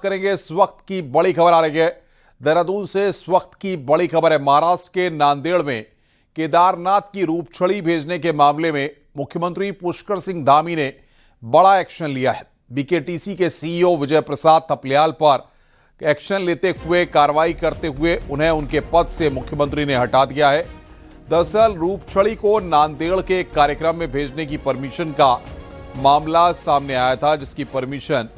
करेंगे इस वक्त की बड़ी खबर आ रही है देहरादून से। इस वक्त की बड़ी खबर है, महाराष्ट्र के नांदेड़ में केदारनाथ की रूपछड़ी भेजने के मामले में मुख्यमंत्री पुष्कर सिंह धामी ने बड़ा एक्शन लिया है। बीकेटीसी के सीईओ विजय प्रसाद थपलियाल पर एक्शन लेते हुए कार्रवाई करते हुए उन्हें उनके पद से मुख्यमंत्री ने हटा दिया है। दरअसल रूपछड़ी को नांदेड़ के एक कार्यक्रम में भेजने की परमिशन का मामला सामने आया था, जिसकी परमिशन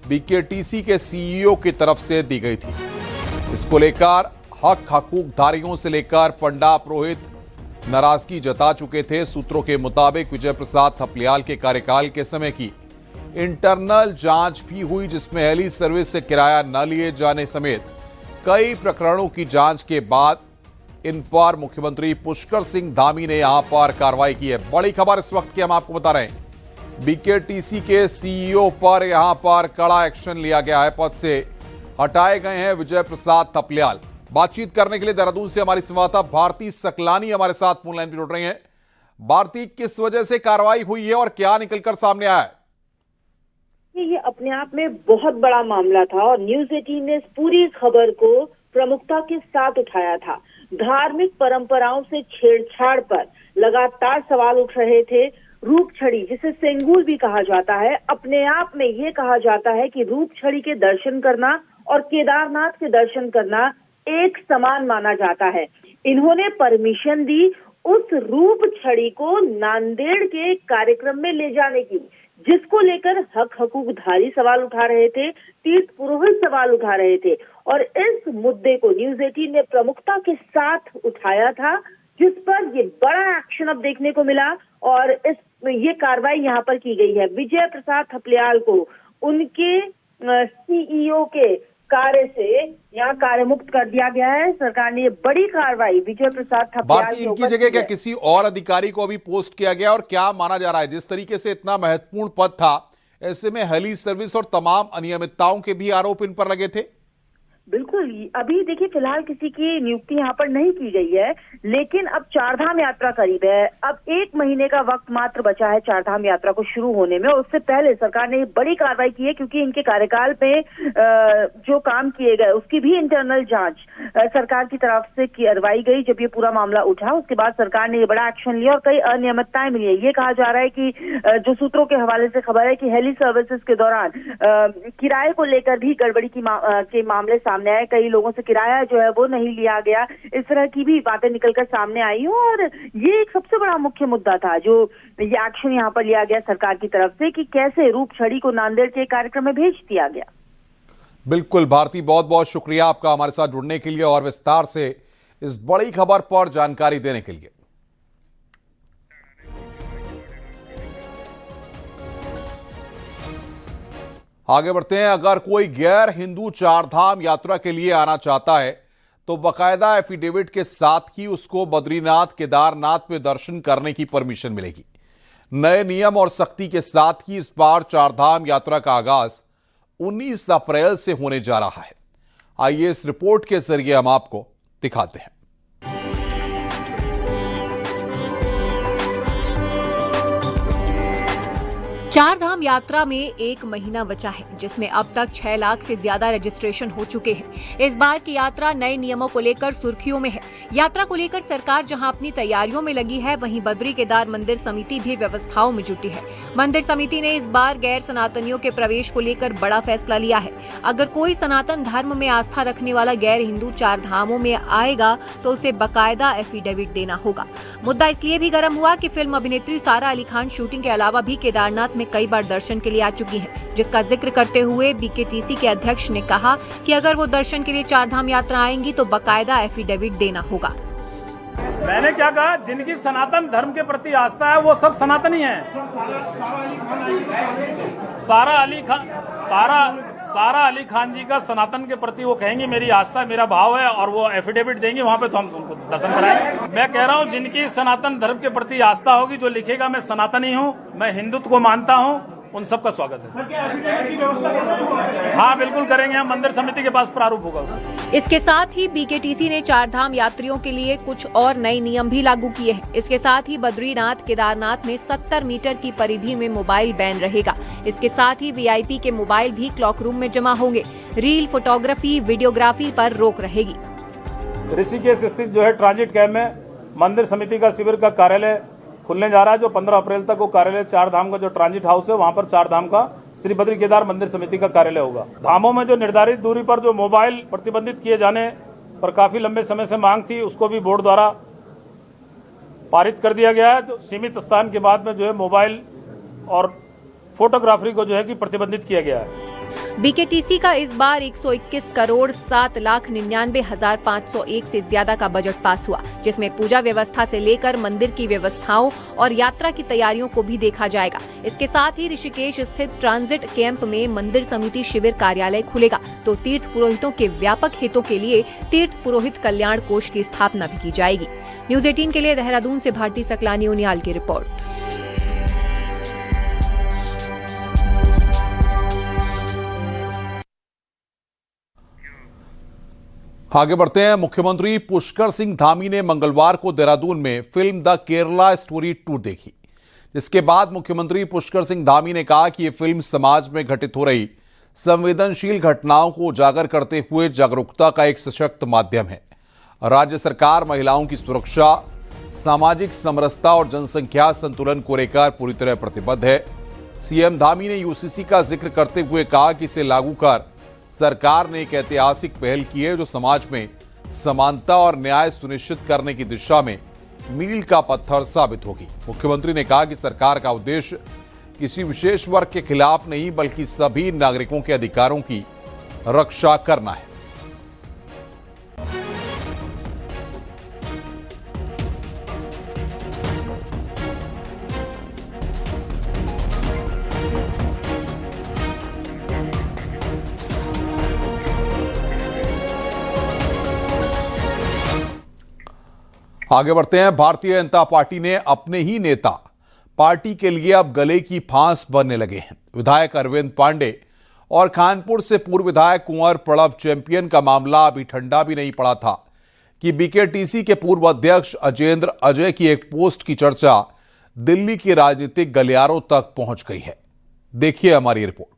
बीकेटीसी के सीईओ की तरफ से दी गई थी। इसको लेकर हकूकधारियों से लेकर पंडा पुरोहित नाराजगी जता चुके थे। सूत्रों के मुताबिक विजय प्रसाद थपलियाल के कार्यकाल के समय की इंटरनल जांच भी हुई, जिसमें हेली सर्विस से किराया न लिए जाने समेत कई प्रकरणों की जांच के बाद इन पर मुख्यमंत्री पुष्कर सिंह धामी ने यहां पर कार्रवाई की है। बड़ी खबर इस वक्त की हम आपको बता रहे हैं। बीकेटीसी के सीईओ पर यहां पर कड़ा एक्शन लिया गया है। पद से हटाए गए हैं विजय प्रसाद थपलियाल। बातचीत करने के लिए देहरादून से हमारी संवाददाता भारती सकलानी हमारे साथ फोन लाइन पर जुड़ रही हैं। भारती, किस वजह से कार्रवाई हुई है और क्या निकलकर सामने आया है? ये अपने आप में बहुत बड़ा मामला था और न्यूज 18 ने इस पूरी खबर को प्रमुखता के साथ उठाया था। धार्मिक परंपराओं से छेड़छाड़ पर लगातार सवाल उठ रहे थे। रूपछड़ी, जिसे सेंगुल भी कहा जाता है, अपने आप में ये कहा जाता है कि रूपछड़ी के दर्शन करना और केदारनाथ के दर्शन करना एक समान माना जाता है। इन्होंने परमिशन दी उस रूपछड़ी को नांदेड़ के कार्यक्रम में ले जाने की, जिसको लेकर हकूकधारी सवाल उठा रहे थे, तीर्थ पुरोहित सवाल उठा रहे थे और इस मुद्दे को न्यूज 18 ने प्रमुखता के साथ उठाया था, जिस पर ये बड़ा एक्शन अब देखने को मिला और ये कार्रवाई यहाँ पर की गई है। विजय प्रसाद थपलियाल को उनके सीईओ के कार्य से यहाँ कार्य मुक्त कर दिया गया है। सरकार ने ये बड़ी कार्रवाई विजय प्रसाद थपलियाल के इनकी जगह क्या किसी और अधिकारी को अभी पोस्ट किया गया और क्या माना जा रहा है? जिस तरीके से इतना महत्वपूर्ण पद था, ऐसे में हेली सर्विस और तमाम अनियमितताओं के भी आरोप इन पर लगे थे। बिल्कुल, अभी देखिए फिलहाल किसी की नियुक्ति यहाँ पर नहीं की गई है, लेकिन अब चारधाम यात्रा करीब है। अब 1 महीने का वक्त मात्र बचा है चारधाम यात्रा को शुरू होने में। उससे पहले सरकार ने बड़ी कार्रवाई की है, क्योंकि इनके कार्यकाल पे जो काम किए गए उसकी भी इंटरनल जांच सरकार की तरफ से करवाई गई। जब ये पूरा मामला उठा, उसके बाद सरकार ने ये बड़ा एक्शन लिया और कई अनियमितताएं मिली है। ये कहा जा रहा है कि जो सूत्रों के हवाले से खबर है कि हेली सर्विसेज के दौरान किराए को लेकर भी गड़बड़ी के मामले सामने आए। कई लोगों से किराया जो है वो नहीं लिया गया। इस तरह की भी बातें निकलकर सामने आई हो और ये एक सबसे बड़ा मुख्य मुद्दा था जो ये एक्शन यहाँ पर लिया गया सरकार की तरफ से कि कैसे रूपछड़ी को नांदेड़ के कार्यक्रम में भेज दिया गया। बिल्कुल भारती, बहुत बहुत शुक्रिया आपका हमारे साथ जुड़ने के लिए और विस्तार से इस बड़ी खबर पर जानकारी देने के लिए। आगे बढ़ते हैं। अगर कोई गैर हिंदू चारधाम यात्रा के लिए आना चाहता है तो बकायदा एफिडेविट के साथ ही उसको बद्रीनाथ केदारनाथ में दर्शन करने की परमिशन मिलेगी। नए नियम और सख्ती के साथ ही इस बार चारधाम यात्रा का आगाज 19 अप्रैल से होने जा रहा है। आइए इस रिपोर्ट के जरिए हम आपको दिखाते हैं। चारधाम यात्रा में 1 महीना बचा है, जिसमें अब तक 6 लाख से ज्यादा रजिस्ट्रेशन हो चुके हैं। इस बार की यात्रा नए नियमों को लेकर सुर्खियों में है। यात्रा को लेकर सरकार जहां अपनी तैयारियों में लगी है, वहीं बद्री केदार मंदिर समिति भी व्यवस्थाओं में जुटी है। मंदिर समिति ने इस बार गैर सनातनियों के प्रवेश को लेकर बड़ा फैसला लिया है। अगर कोई सनातन धर्म में आस्था रखने वाला गैर हिंदू चारधामों में आएगा तो उसे बकायदा एफिडेविट देना होगा। मुद्दा इसलिए भी गर्म हुआ कि फिल्म अभिनेत्री सारा अली खान शूटिंग के अलावा भी केदारनाथ में कई बार दर्शन के लिए आ चुकी हैं, जिसका जिक्र करते हुए बीकेटीसी के अध्यक्ष ने कहा कि अगर वो दर्शन के लिए चारधाम यात्रा आएंगी तो बकायदा एफिडेविट देना होगा। मैंने क्या कहा, जिनकी सनातन धर्म के प्रति आस्था है वो सब सनातनी हैं। सारा अली खान जी का सनातन के प्रति वो कहेंगे मेरी आस्था मेरा भाव है और वो एफिडेविट देंगे, वहां पे तो हम उनको दर्शन कराएंगे। मैं कह रहा हूँ जिनकी सनातन धर्म के प्रति आस्था होगी, जो लिखेगा मैं सनातनी हूँ, मैं हिंदुत्व को मानता हूँ, उन सबका स्वागत है। हाँ बिल्कुल करेंगे, हम मंदिर समिति के पास प्रारूप होगा उसका। इसके साथ ही बीकेटीसी ने चारधाम यात्रियों के लिए कुछ और नए नियम भी लागू किए हैं। इसके साथ ही बद्रीनाथ केदारनाथ में 70 मीटर की परिधि में मोबाइल बैन रहेगा। इसके साथ ही वीआईपी के मोबाइल भी क्लॉक रूम में जमा होंगे। रील, फोटोग्राफी, वीडियोग्राफी पर रोक रहेगी। ऋषिकेश स्थित जो है ट्रांजिट कैंप में मंदिर समिति का शिविर का कार्यालय खुलने जा रहा है, जो 15 अप्रैल तक वो कार्यालय चारधाम का जो ट्रांजिट हाउस है वहां पर चारधाम का श्री बद्री केदार मंदिर समिति का कार्यालय होगा। धामों में जो निर्धारित दूरी पर जो मोबाइल प्रतिबंधित किए जाने पर काफी लंबे समय से मांग थी, उसको भी बोर्ड द्वारा पारित कर दिया गया है। तो सीमित स्थान के बाद में जो है मोबाइल और फोटोग्राफी को जो है कि प्रतिबंधित किया गया है। बीकेटीसी का इस बार 121 करोड़ 7,99,501 से ज्यादा का बजट पास हुआ, जिसमें पूजा व्यवस्था से लेकर मंदिर की व्यवस्थाओं और यात्रा की तैयारियों को भी देखा जाएगा। इसके साथ ही ऋषिकेश स्थित ट्रांजिट कैंप में मंदिर समिति शिविर कार्यालय खुलेगा, तो तीर्थ पुरोहितों के व्यापक हितों के लिए तीर्थ पुरोहित कल्याण कोष की स्थापना भी की जाएगी। न्यूज 18 के लिए देहरादून से भारती सकलानी उनियाल की रिपोर्ट। आगे बढ़ते हैं। मुख्यमंत्री पुष्कर सिंह धामी ने मंगलवार को देहरादून में फिल्म द केरला स्टोरी 2 देखी, जिसके बाद मुख्यमंत्री पुष्कर सिंह धामी ने कहा कि यह फिल्म समाज में घटित हो रही संवेदनशील घटनाओं को उजागर करते हुए जागरूकता का एक सशक्त माध्यम है। राज्य सरकार महिलाओं की सुरक्षा, सामाजिक समरसता और जनसंख्या संतुलन को लेकर पूरी तरह प्रतिबद्ध है। सीएम धामी ने यूसीसी का जिक्र करते हुए कहा कि इसे लागू कर सरकार ने एक ऐतिहासिक पहल की है, जो समाज में समानता और न्याय सुनिश्चित करने की दिशा में मील का पत्थर साबित होगी। मुख्यमंत्री ने कहा कि सरकार का उद्देश्य किसी विशेष वर्ग के खिलाफ नहीं, बल्कि सभी नागरिकों के अधिकारों की रक्षा करना है। आगे बढ़ते हैं। भारतीय जनता पार्टी ने अपने ही नेता पार्टी के लिए अब गले की फांस बनने लगे हैं। विधायक अरविंद पांडे और कानपुर से पूर्व विधायक कुंवर प्रणव चैंपियन का मामला अभी ठंडा भी नहीं पड़ा था कि बीकेटीसी के पूर्व अध्यक्ष अजेंद्र अजय की एक पोस्ट की चर्चा दिल्ली के राजनीतिक गलियारों तक पहुंच गई है। देखिए हमारी रिपोर्ट।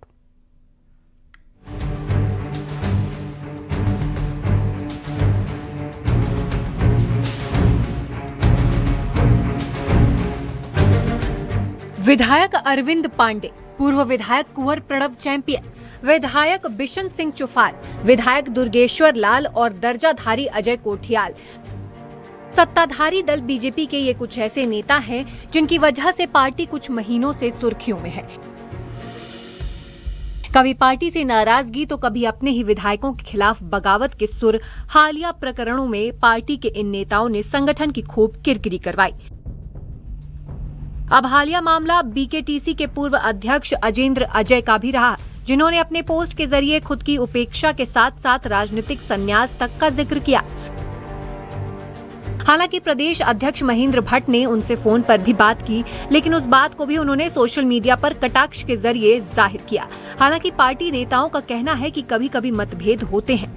विधायक अरविंद पांडे, पूर्व विधायक कुंवर प्रणव चैंपियन, विधायक बिशन सिंह चुफाल, विधायक दुर्गेश्वर लाल और दर्जाधारी अजय कोठियाल। सत्ताधारी दल बीजेपी के ये कुछ ऐसे नेता हैं जिनकी वजह से पार्टी कुछ महीनों से सुर्खियों में है। कभी पार्टी से नाराजगी तो कभी अपने ही विधायकों के खिलाफ बगावत के सुर। हालिया प्रकरणों में पार्टी के इन नेताओं ने संगठन की खूब किरकिरी करवाई। अब हालिया मामला बीकेटीसी के पूर्व अध्यक्ष अजेंद्र अजय का भी रहा, जिन्होंने अपने पोस्ट के जरिए खुद की उपेक्षा के साथ साथ राजनीतिक संन्यास तक का जिक्र किया। हालांकि प्रदेश अध्यक्ष महेंद्र भट्ट ने उनसे फोन पर भी बात की, लेकिन उस बात को भी उन्होंने सोशल मीडिया पर कटाक्ष के जरिए जाहिर किया। हालांकि पार्टी नेताओं का कहना है कि कभी कभी मतभेद होते हैं।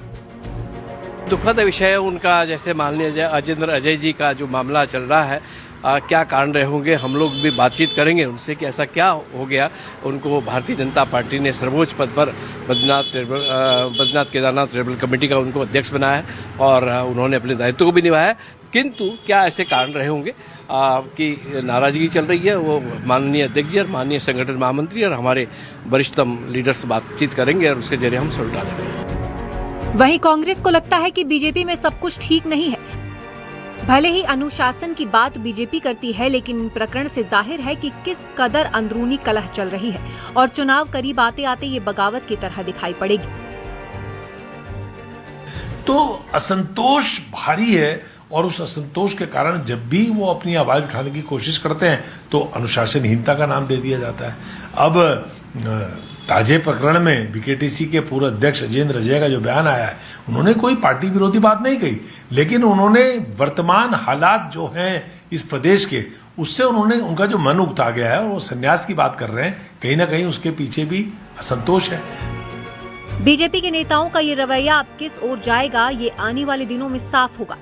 दुखद विषय है उनका, जैसे मान लीजिए अजेंद्र अजय जी का जो मामला चल रहा है, क्या कारण रहे होंगे, हम लोग भी बातचीत करेंगे उनसे कि ऐसा क्या हो गया। उनको भारतीय जनता पार्टी ने सर्वोच्च पद पर बद्रीनाथ केदारनाथ ट्राइबल कमेटी का उनको अध्यक्ष बनाया है और उन्होंने अपने दायित्व को भी निभाया है। किंतु क्या ऐसे कारण रहे होंगे कि नाराजगी चल रही है, वो माननीय अध्यक्ष जी और माननीय संगठन महामंत्री और हमारे वरिष्ठतम लीडर्स से बातचीत करेंगे और उसके जरिए हम सुलझा देंगे। वहीं कांग्रेस को लगता है कि बीजेपी में सब कुछ ठीक नहीं है। भले ही अनुशासन की बात बीजेपी करती है, लेकिन इन प्रकरण से जाहिर है कि किस कदर अंदरूनी कलह चल रही है और चुनाव करीब आते आते ये बगावत की तरह दिखाई पड़ेगी। तो असंतोष भारी है और उस असंतोष के कारण जब भी वो अपनी आवाज उठाने की कोशिश करते हैं तो अनुशासनहीनता का नाम दे दिया जाता है। अब ताजे प्रकरण में बीकेटीसी के पूर्व अध्यक्ष अजेंद्र अजय का जो बयान आया है, उन्होंने कोई पार्टी विरोधी बात नहीं कही, लेकिन उन्होंने वर्तमान हालात जो हैं इस प्रदेश के, उससे उनका जो मन उगता गया है, वो संन्यास की बात कर रहे हैं। कहीं ना कहीं उसके पीछे भी असंतोष है। बीजेपी के नेताओं का ये रवैया अब किस ओर जाएगा, ये आने वाले दिनों में साफ होगा।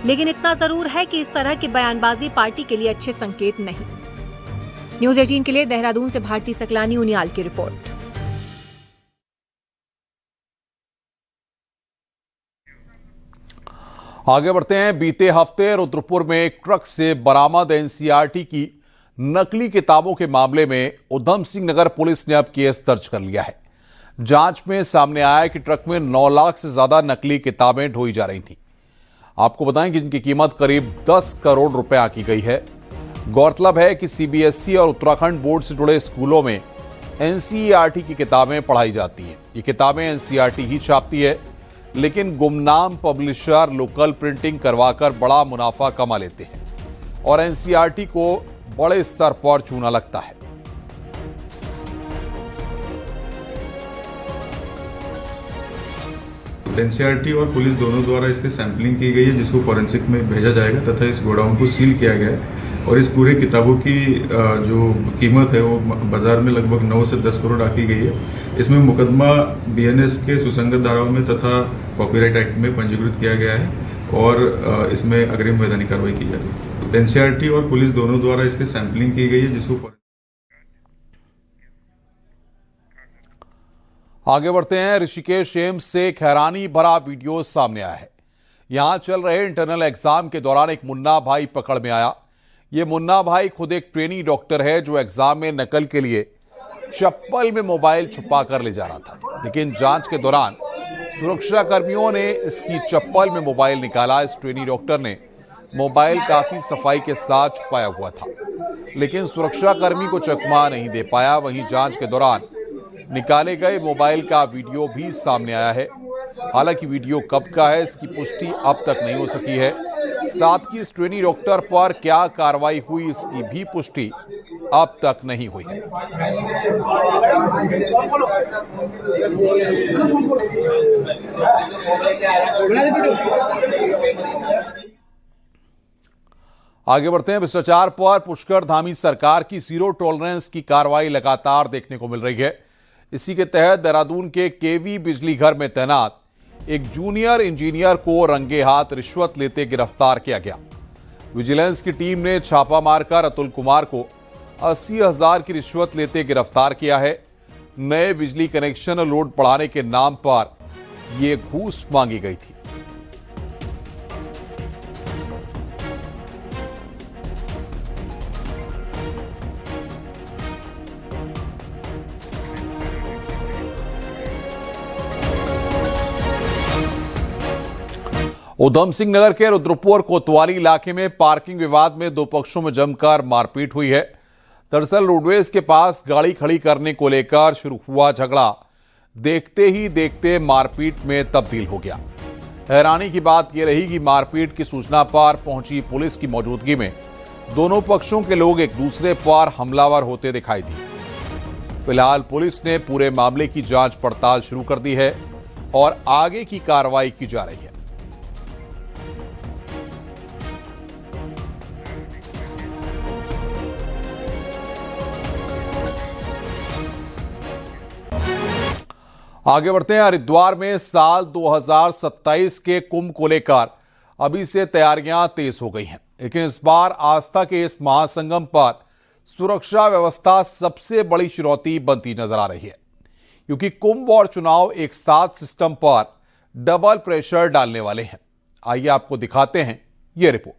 लेकिन इतना जरूर है कि इस तरह की बयानबाजी पार्टी के लिए अच्छे संकेत नहीं। न्यूज़ 18 के लिए देहरादून से भारती सकलानी उनियाल की रिपोर्ट। आगे बढ़ते हैं। बीते हफ्ते रुद्रपुर में एक ट्रक से बरामद एनसीईआरटी की नकली किताबों के मामले में उधम सिंह नगर पुलिस ने अब केस दर्ज कर लिया है। जांच में सामने आया कि ट्रक में 9 लाख से ज्यादा नकली किताबें ढोई जा रही थीं। आपको बताएं कि इनकी कीमत करीब 10 करोड़ रुपए आंकी गई है। गौरतलब है कि सीबीएसई और उत्तराखंड बोर्ड से जुड़े स्कूलों में एनसीईआरटी की किताबें पढ़ाई जाती हैं। ये किताबें एनसीईआरटी ही छापती है, लेकिन गुमनाम पब्लिशर लोकल प्रिंटिंग करवाकर बड़ा मुनाफा कमा लेते हैं और एनसीईआरटी को बड़े स्तर पर चूना लगता है। एनसीईआरटी और पुलिस दोनों द्वारा इसकी सैंपलिंग की गई है, जिसको फॉरेंसिक में भेजा जाएगा तथा इस गोडाउन को सील किया गया है और इस पूरे किताबों की जो कीमत है वो बाजार में लगभग 9 से 10 करोड़ आकी गई है। इसमें मुकदमा बीएनएस के सुसंगत धाराओं में तथा कॉपीराइट एक्ट में पंजीकृत किया गया है और इसमें अग्रिम वैधानिक कार्रवाई की जाएगी। एनसीईआरटी और पुलिस दोनों द्वारा इसकी सैंपलिंग की गई है, जिसको आगे बढ़ते हैं। ऋषिकेश एम्स से एक हैरानी भरा वीडियो सामने आया है। यहां चल रहे इंटरनल एग्जाम के दौरान एक मुन्ना भाई पकड़ में आया। ये मुन्ना भाई खुद एक ट्रेनी डॉक्टर है जो एग्जाम में नकल के लिए चप्पल में मोबाइल छुपा कर ले जा रहा था, लेकिन जांच के दौरान सुरक्षा कर्मियों ने इसकी चप्पल में मोबाइल निकाला। इस ट्रेनी डॉक्टर ने मोबाइल काफी सफाई के साथ छुपाया हुआ था, लेकिन सुरक्षा कर्मी को चकमा नहीं दे पाया। वहीं जांच के दौरान निकाले गए मोबाइल का वीडियो भी सामने आया है। हालांकि वीडियो कब का है इसकी पुष्टि अब तक नहीं हो सकी है। साथ ही इस ट्रेनी डॉक्टर पर क्या कार्रवाई हुई इसकी भी पुष्टि अब तक नहीं हुई है। आगे बढ़ते हैं। भ्रष्टाचार पर पुष्कर धामी सरकार की जीरो टॉलरेंस की कार्रवाई लगातार देखने को मिल रही है। इसी के तहत देहरादून के केवी बिजली घर में तैनात एक जूनियर इंजीनियर को रंगे हाथ रिश्वत लेते गिरफ्तार किया गया। विजिलेंस की टीम ने छापा मारकर अतुल कुमार को 80,000 की रिश्वत लेते गिरफ्तार किया है। नए बिजली कनेक्शन लोड बढ़ाने के नाम पर यह घूस मांगी गई थी। उधम सिंह नगर के रुद्रपुर कोतवाली इलाके में पार्किंग विवाद में दो पक्षों में जमकर मारपीट हुई है। दरअसल रोडवेज के पास गाड़ी खड़ी करने को लेकर शुरू हुआ झगड़ा देखते ही देखते मारपीट में तब्दील हो गया। हैरानी की बात यह रही कि मारपीट की सूचना पर पहुंची पुलिस की मौजूदगी में दोनों पक्षों के लोग एक दूसरे पर हमलावर होते दिखाई दिए। फिलहाल पुलिस ने पूरे मामले की जांच पड़ताल शुरू कर दी है और आगे की कार्रवाई की जा रही है। आगे बढ़ते हैं। हरिद्वार में साल 2027 के कुंभ को लेकर अभी से तैयारियां तेज हो गई हैं, लेकिन इस बार आस्था के इस महासंगम पर सुरक्षा व्यवस्था सबसे बड़ी चुनौती बनती नजर आ रही है, क्योंकि कुंभ और चुनाव एक साथ सिस्टम पर डबल प्रेशर डालने वाले हैं। आइए आपको दिखाते हैं ये रिपोर्ट।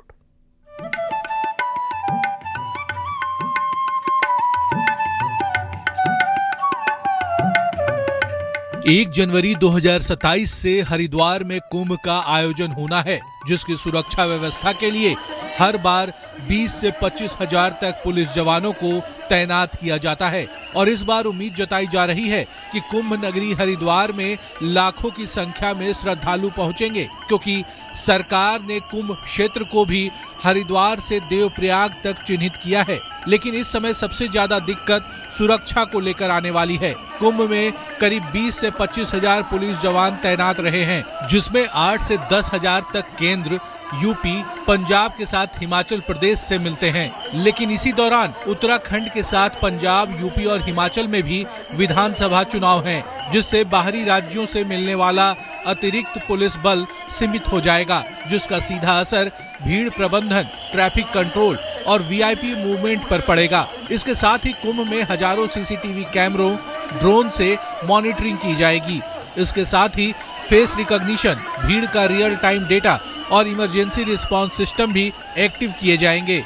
1 जनवरी 2027 से हरिद्वार में कुंभ का आयोजन होना है, जिसकी सुरक्षा व्यवस्था के लिए हर बार 20 से 25 हजार तक पुलिस जवानों को तैनात किया जाता है। और इस बार उम्मीद जताई जा रही है कि कुंभ नगरी हरिद्वार में लाखों की संख्या में श्रद्धालु पहुंचेंगे, क्योंकि सरकार ने कुंभ क्षेत्र को भी हरिद्वार से देवप्रयाग तक चिन्हित किया है। लेकिन इस समय सबसे ज्यादा दिक्कत सुरक्षा को लेकर आने वाली है। कुंभ में करीब 20 से 25 हजार पुलिस जवान तैनात रहे हैं, जिसमें 8 से 10 हजार तक केंद्र यूपी पंजाब के साथ हिमाचल प्रदेश से मिलते हैं। लेकिन इसी दौरान उत्तराखंड के साथ पंजाब, यूपी और हिमाचल में भी विधानसभा चुनाव हैं, जिससे बाहरी राज्यों से मिलने वाला अतिरिक्त पुलिस बल सीमित हो जाएगा, जिसका सीधा असर भीड़ प्रबंधन, ट्रैफिक कंट्रोल और वीआईपी मूवमेंट पर पड़ेगा। इसके साथ ही कुंभ में हजारों सीसीटीवी कैमरों, ड्रोन से मॉनिटरिंग की जाएगी। इसके साथ ही फेस रिकॉग्निशन, भीड़ का रियल टाइम डेटा और इमरजेंसी रिस्पांस सिस्टम भी एक्टिव किए जाएंगे।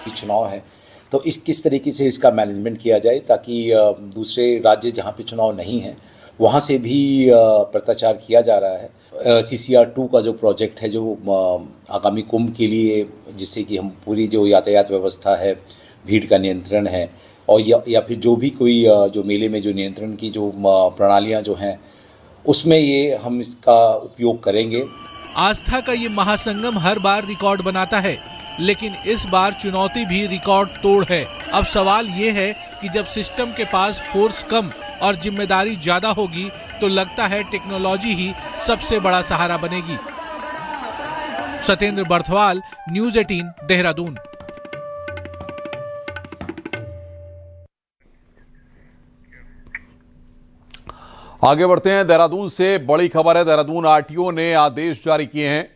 चुनाव है तो किस तरीके से इसका मैनेजमेंट किया जाए ताकि दूसरे राज्य जहां पे चुनाव नहीं है वहां से भी प्रचार किया जा रहा है। CCR2 का जो प्रोजेक्ट है, जो आगामी कुंभ के लिए, जिससे कि हम पूरी जो यातायात व्यवस्था है, भीड़ का नियंत्रण है और या फिर जो भी कोई जो मेले में जो नियंत्रण की जो प्रणालियां जो हैं उसमें ये हम इसका उपयोग करेंगे। आस्था का ये महासंगम हर बार रिकॉर्ड बनाता है, लेकिन इस बार चुनौती भी रिकॉर्ड तोड़ है। अब सवाल ये है कि जब सिस्टम के पास फोर्स कम और जिम्मेदारी ज्यादा होगी तो लगता है टेक्नोलॉजी ही सबसे बड़ा सहारा बनेगी। सत्येंद्र बर्थवाल, न्यूज़ 18, देहरादून। आगे बढ़ते हैं। देहरादून से बड़ी खबर है। देहरादून आरटीओ ने आदेश जारी किए हैं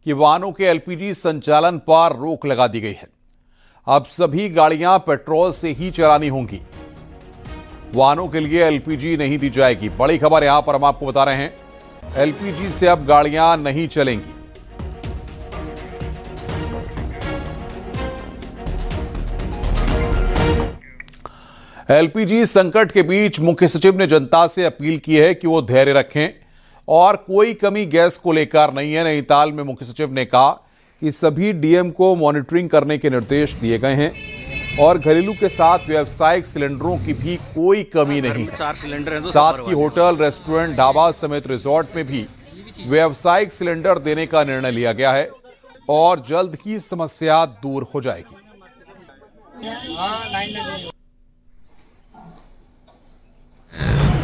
कि वाहनों के LPG संचालन पर रोक लगा दी गई है। अब सभी गाड़ियां पेट्रोल से ही चलानी होंगी। वाहनों के लिए LPG नहीं दी जाएगी। बड़ी खबर यहां पर हम आपको बता रहे हैं, LPG से अब गाड़ियां नहीं चलेंगी। LPG संकट के बीच मुख्य सचिव ने जनता से अपील की है कि वो धैर्य रखें और कोई कमी गैस को लेकर नहीं है। नैनीताल में मुख्य सचिव ने कहा कि सभी DM को मॉनिटरिंग करने के निर्देश दिए गए हैं और घरेलू के साथ व्यावसायिक सिलेंडरों की भी कोई कमी नहीं है। साथ ही होटल, रेस्टोरेंट, ढाबा समेत रिजॉर्ट में भी व्यावसायिक सिलेंडर देने का निर्णय लिया गया है और जल्द ही समस्या दूर हो जाएगी।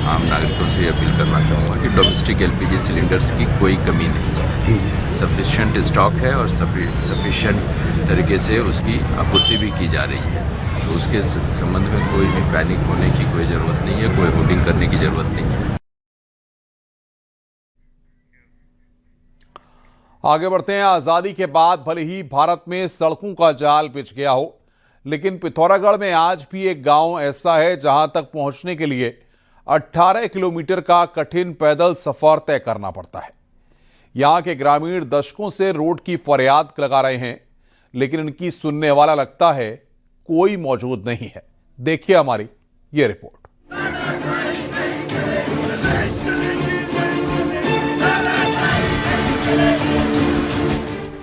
आम नागरिकों से अपील करना चाहूँगा कि डोमेस्टिक LPG सिलेंडर्स की कोई कमी नहीं है। सफिशिएंट स्टॉक है और सफिशिएंट तरीके से उसकी आपूर्ति भी की जा रही है, तो उसके संबंध में कोई भी पैनिक होने की कोई ज़रूरत नहीं है, कोई होल्डिंग करने की ज़रूरत नहीं है। आगे बढ़ते हैं। आज़ादी के बाद भले ही भारत में सड़कों का जाल बिछ गया हो, लेकिन पिथौरागढ़ में आज भी एक गांव ऐसा है जहां तक पहुंचने के लिए 18 किलोमीटर का कठिन पैदल सफर तय करना पड़ता है। यहां के ग्रामीण दशकों से रोड की फरियाद लगा रहे हैं, लेकिन इनकी सुनने वाला लगता है कोई मौजूद नहीं है। देखिए हमारी ये रिपोर्ट।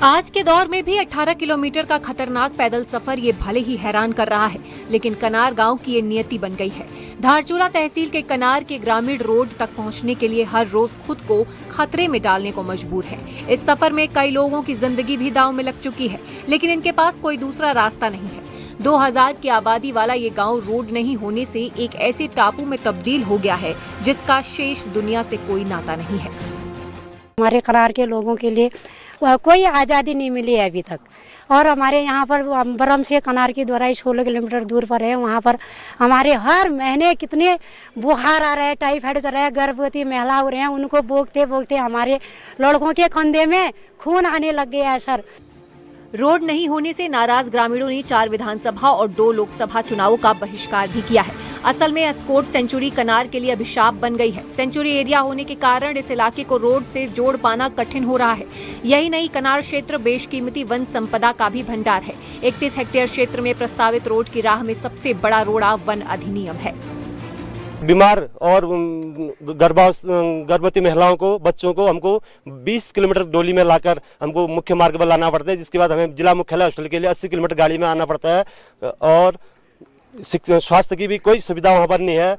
आज के दौर में भी 18 किलोमीटर का खतरनाक पैदल सफर ये भले ही हैरान कर रहा है, लेकिन कनार गांव की ये नियति बन गई है। धारचूला तहसील के कनार के ग्रामीण रोड तक पहुंचने के लिए हर रोज खुद को खतरे में डालने को मजबूर है। इस सफर में कई लोगों की जिंदगी भी दांव में लग चुकी है, लेकिन इनके पास कोई दूसरा रास्ता नहीं है। 2000 की आबादी वाला ये गांव रोड नहीं होने से एक ऐसे टापू में तब्दील हो गया है जिसका शेष दुनिया से कोई नाता नहीं है। हमारे कनार के लोगों के लिए कोई आज़ादी नहीं मिली है अभी तक, और हमारे यहाँ पर बरम से कनार की दोराई 16 किलोमीटर दूर पर है। वहाँ पर हमारे हर महीने कितने बुखार आ रहे हैं, टाइफाइड चल रहा है, गर्भवती महिला हो रहे हैं, उनको बोगते बोगते हमारे लड़कों के कंधे में खून आने लग गया है सर। रोड नहीं होने से नाराज ग्रामीणों ने 4 विधानसभा और 2 लोकसभा चुनावों का बहिष्कार भी किया है। असल में एस्कोट सेंचुरी कनार के लिए अभिशाप बन गई है। सेंचुरी एरिया होने के कारण इस इलाके को रोड से जोड़ पाना कठिन हो रहा है। यही नहीं, कनार क्षेत्र बेशकीमती वन संपदा का भी भंडार है। 31 हेक्टेयर क्षेत्र में प्रस्तावित रोड की राह में सबसे बड़ा रोड़ा वन अधिनियम है। बीमार और गर्भवती महिलाओं को, बच्चों को हमको 20 किलोमीटर डोली में लाकर हमको मुख्य मार्ग पर लाना पड़ता है, जिसके बाद हमें जिला मुख्यालय हॉस्पिटल के लिए 80 किलोमीटर गाड़ी में आना पड़ता है और स्वास्थ्य की भी कोई सुविधा वहाँ पर नहीं है।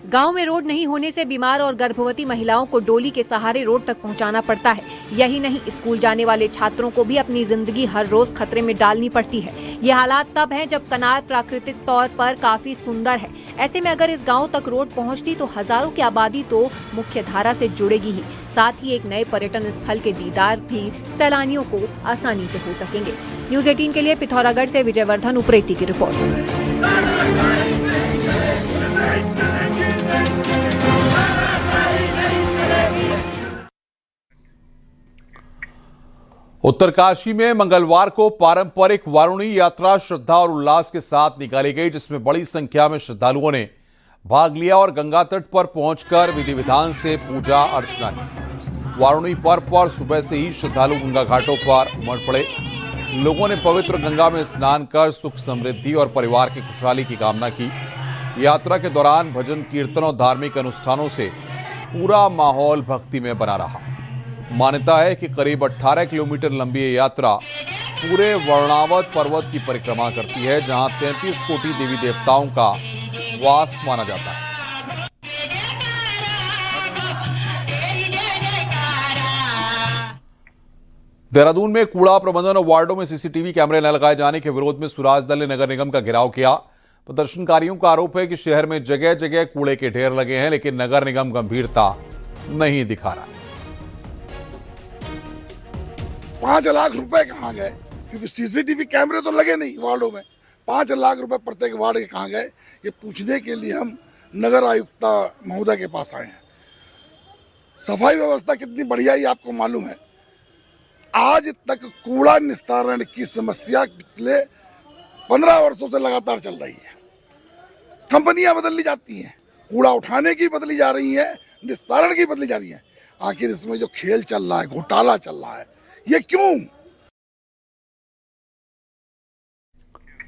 गांव में रोड नहीं होने से बीमार और गर्भवती महिलाओं को डोली के सहारे रोड तक पहुंचाना पड़ता है। यही नहीं, स्कूल जाने वाले छात्रों को भी अपनी जिंदगी हर रोज खतरे में डालनी पड़ती है। ये हालात तब हैं जब कनार प्राकृतिक तौर पर काफी सुंदर है। ऐसे में अगर इस गांव तक रोड पहुंचती तो हजारों की आबादी तो मुख्य धारा से जुड़ेगी ही, साथ ही एक नए पर्यटन स्थल के दीदार भी सैलानियों को आसानी से हो सकेंगे। न्यूज़ 18 के लिए पिथौरागढ़ से विजयवर्धन उप्रेती की रिपोर्ट। उत्तरकाशी में मंगलवार को पारंपरिक वारुणी यात्रा श्रद्धा और उल्लास के साथ निकाली गई, जिसमें बड़ी संख्या में श्रद्धालुओं ने भाग लिया और गंगा तट पर पहुंचकर विधि विधान से पूजा अर्चना की। वारुणी पर्व पर सुबह से ही श्रद्धालु गंगा घाटों पर उमड़ पड़े। लोगों ने पवित्र गंगा में स्नान कर सुख समृद्धि और परिवार की खुशहाली की कामना की। यात्रा के दौरान भजन कीर्तन और धार्मिक अनुष्ठानों से पूरा माहौल भक्ति में बना रहा। मान्यता है कि करीब 18 किलोमीटर लंबी ये यात्रा पूरे वर्णावत पर्वत की परिक्रमा करती है, जहां 33 कोटि देवी देवताओं का वास माना जाता है। देहरादून में कूड़ा प्रबंधन और वार्डों में सीसीटीवी कैमरे न लगाए जाने के विरोध में सुराज दल ने नगर निगम का घेराव किया। प्रदर्शनकारियों का आरोप है कि शहर में जगह जगह कूड़े के ढेर लगे हैं, लेकिन नगर निगम गंभीरता नहीं दिखा रहा। 5 लाख रुपए कहाँ गए? क्योंकि सीसीटीवी कैमरे तो लगे नहीं वार्डों में। 5 लाख रुपए प्रत्येक वार्ड के कहाँ गए, ये पूछने के लिए हम नगर आयुक्ता महोदय के पास आए हैं। सफाई व्यवस्था कितनी बढ़िया ही आपको मालूम है। आज तक कूड़ा निस्तारण की समस्या पिछले 15 वर्षों से लगातार चल रही है। कंपनियां बदली जाती हैं, कूड़ा उठाने की बदली जा रही है, निस्तारण की बदली जा रही है। आखिर इसमें जो खेल चल रहा है, घोटाला चल रहा है, ये क्यों?